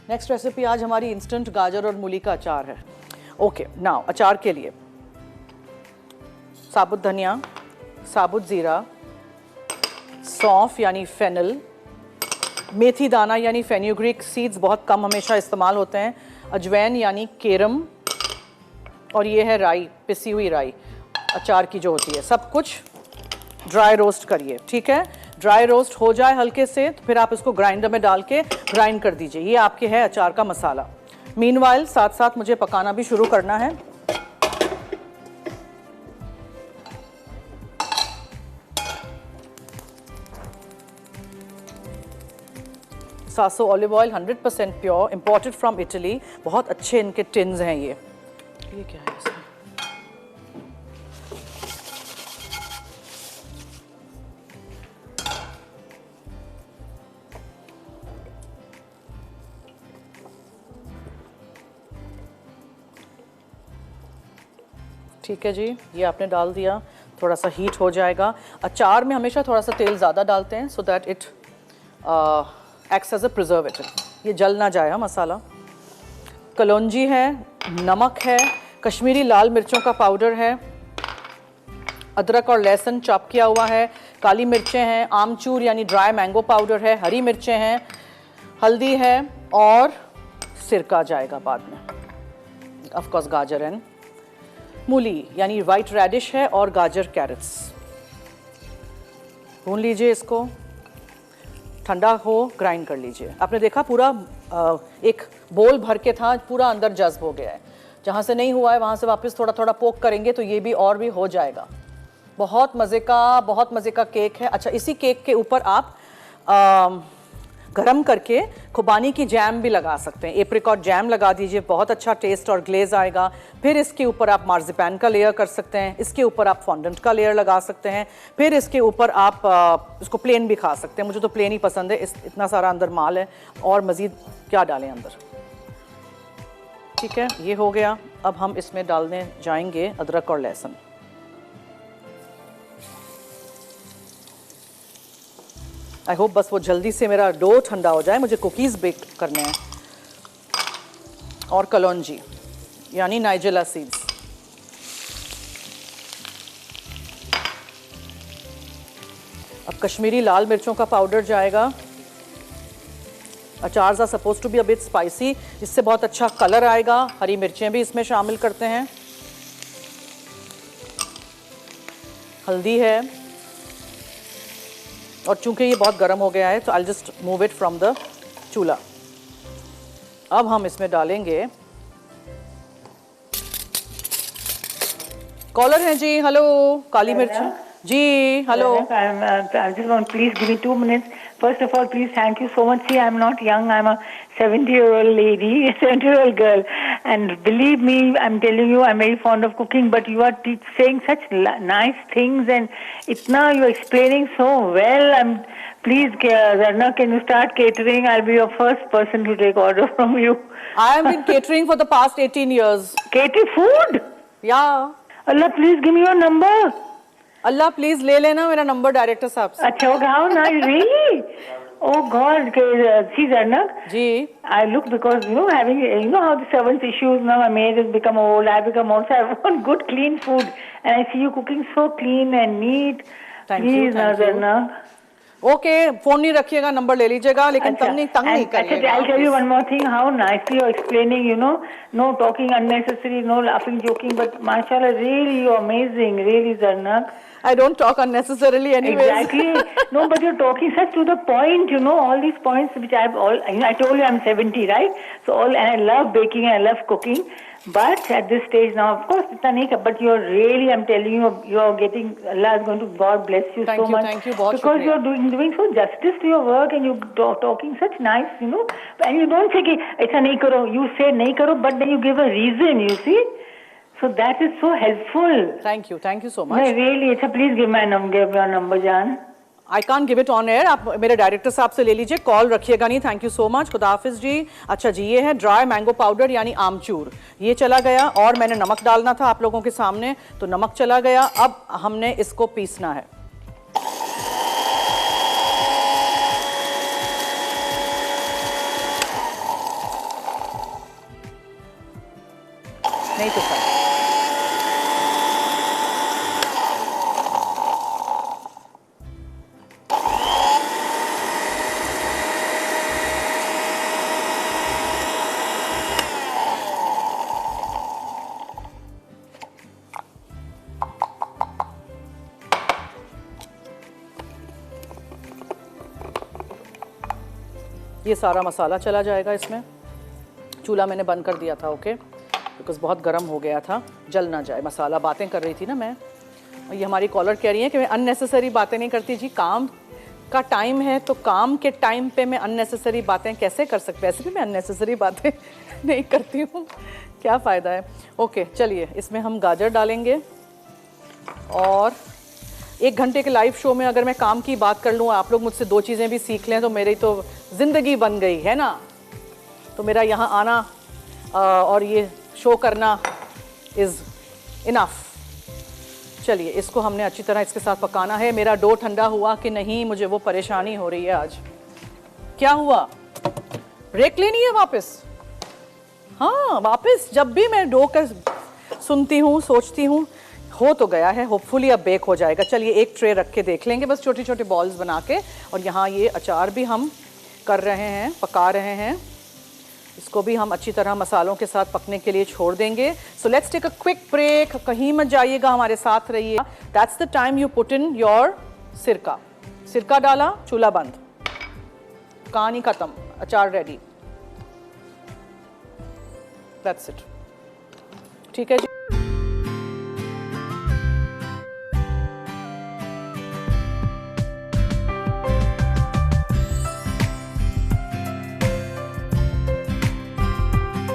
Next recipe आज हमारी instant गाजर और मूली का अचार है। ओके, नाउ अचार के लिए साबुत धनिया, साबुत ज़ीरा, सौंफ यानी फेनल, मेथी दाना यानी फेन्यूग्रीक सीड्स बहुत कम हमेशा इस्तेमाल होते हैं, अजवैन यानी केरम, और ये है राई, पिसी हुई राई अचार की जो होती है। सब कुछ ड्राई रोस्ट करिए, ठीक है। ड्राई रोस्ट हो जाए हल्के से तो फिर आप इसको ग्राइंडर में डाल के ग्राइंड कर दीजिए। ये आपके है अचार का मसाला। मीनवाइल साथ साथ मुझे पकाना भी शुरू करना है। Sasso olive oil 100% pure, imported from Italy. बहुत अच्छे इनके टिन्स हैं ये क्या है इसमें? ठीक है जी, ये आपने डाल दिया, थोड़ा सा हीट हो जाएगा। अचार में हमेशा थोड़ा सा तेल ज़्यादा डालते हैं so that it acts as a preservative, ये जल ना जाए मसाला। कलौंजी है, नमक है, कश्मीरी लाल मिर्चों का पाउडर है, अदरक और लहसुन चॉप किया हुआ है, काली मिर्चें हैं, आमचूर यानी ड्राई मैंगो पाउडर है, हरी मिर्चें हैं, हल्दी है और सिरका जाएगा बाद में। ऑफ कोर्स गाजर एंड मूली यानी वाइट रेडिश है और गाजर कैरेट्स। भून लीजिए इसको, ठंडा हो ग्राइंड कर लीजिए। आपने देखा पूरा एक बोल भर के था, पूरा अंदर जज्ब हो गया है। जहाँ से नहीं हुआ है वहाँ से वापस थोड़ा थोड़ा पोक करेंगे तो ये भी और भी हो जाएगा। बहुत मज़े का केक है। अच्छा, इसी केक के ऊपर आप गरम करके खुबानी की जैम भी लगा सकते हैं। एप्रिकॉट जैम लगा दीजिए, बहुत अच्छा टेस्ट और ग्लेज आएगा। फिर इसके ऊपर आप मार्जिपैन का लेयर कर सकते हैं, इसके ऊपर आप फॉन्डेंट का लेयर लगा सकते हैं, फिर इसके ऊपर आप इसको प्लेन भी खा सकते हैं। मुझे तो प्लेन ही पसंद है, इतना सारा अंदर माल है और मज़ीद क्या डालें अंदर। ठीक है, ये हो गया। अब हम इसमें डालने जाएंगे अदरक और लहसुन। आई होप बस वो जल्दी से मेरा डो ठंडा हो जाए, मुझे कुकीज़ बेक करने हैं। और कलौंजी यानी नाइजेला सीड्स। अब कश्मीरी लाल मिर्चों का पाउडर जाएगा। Achaars are suppose to be a bit spicy, इससे बहुत अच्छा कलर आएगा। हरी मिर्चें भी इसमें शामिल करते हैं। हल्दी है, और चूंकि ये बहुत गर्म हो गया है तो I just move it from the चूल्हा। अब हम इसमें डालेंगे, कॉलर हैं जी, हेलो, काली मिर्च जी, hello. I just want, please give me 2 minutes. First of all, please thank you so much. See, I'm not young. I'm a 70-year-old lady, a 70-year-old girl. And believe me, I'm telling you, I'm very fond of cooking, but you are saying such nice things and itna you're explaining so well. Please, Zarna, can you start catering? I'll be your first person to take order from you. I have been catering for the past 18 years. Catering food? Yeah. Allah, please give me your number. Allah please ले लेना मेरा number director साहब से। अच्छा, how nice, really? Oh God, see Zarnak? जी। I look, because having, how the servants issues now, my maid has become old, I become old, so I want good clean food, and I see you cooking so clean and neat. Thank you, Please, Zarnak. Okay, phone नहीं रखिएगा, number ले लीजिएगा, लेकिन तंग नहीं करिएगा। I'll tell you one more thing, how nicely you're explaining, no talking unnecessary, no laughing, joking, but mashallah, really, you're amazing, really, Zarnak. I don't talk unnecessarily anyways. Exactly. No, but you're talking such to the point, all these points which I told you I'm 70, right? So and I love baking and I love cooking. But at this stage now, of course, but you're really, I'm telling you, you're getting, Allah is going to, God bless you so much. Thank you, बहुत because you're doing so justice to your work and you're talking such nice, and you don't say, aisa nahi karo, you say nahi karo, but then you give a reason, you see. So that is so helpful. Thank you so much. No, really, please give your number, Jan. I can't give it on air. आप मेरे director साहब से ले लीजिए, call रखिएगा नहीं। Thank you so much, खुदा हाफिज जी। अच्छा जी, ये है ड्राई मैंगो पाउडर यानी आमचूर, ये चला गया। और मैंने नमक डालना था आप लोगों के सामने, तो नमक चला गया। अब हमने इसको पीसना है। नहीं पिसा है। ये सारा मसाला चला जाएगा इसमें। चूल्हा मैंने बंद कर दिया था, ओके, बिकॉज बहुत गर्म हो गया था, जल ना जाए मसाला। बातें कर रही थी ना मैं, और ये हमारी कॉलर कह रही है कि मैं अननेसेसरी बातें नहीं करती। जी, काम का टाइम है तो काम के टाइम पे मैं अननेसेसरी बातें कैसे कर सकती? वैसे भी मैं अननेसेसरी बातें नहीं करती हूँ, क्या फ़ायदा है। ओके, चलिए इसमें हम गाजर डालेंगे। और 1 घंटे के लाइव शो में अगर मैं काम की बात कर लूँ, आप लोग मुझसे 2 चीज़ें भी सीख लें तो मेरी तो ज़िंदगी बन गई है ना। तो मेरा यहाँ आना और ये शो करना इज़ इनफ। चलिए, इसको हमने अच्छी तरह इसके साथ पकाना है। मेरा डो ठंडा हुआ कि नहीं, मुझे वो परेशानी हो रही है आज। क्या हुआ? ब्रेक लेनी है वापस? हाँ, वापस जब भी मैं डो का सुनती हूँ, सोचती हूँ, हो तो गया है, होपफुली अब बेक हो जाएगा। चलिए एक ट्रे रख के देख लेंगे, बस छोटे छोटे बॉल्स बना के। और यहाँ ये अचार भी हम कर रहे हैं, पका रहे हैं। इसको भी हम अच्छी तरह मसालों के साथ पकने के लिए छोड़ देंगे। So let's take a quick break. कहीं मत जाइएगा, हमारे साथ रहिए। That's the time you put in your sirka. सिरका डाला, चूल्हा बंद, कहानी खत्म, अचार रेडी। That's it. ठीक है जी।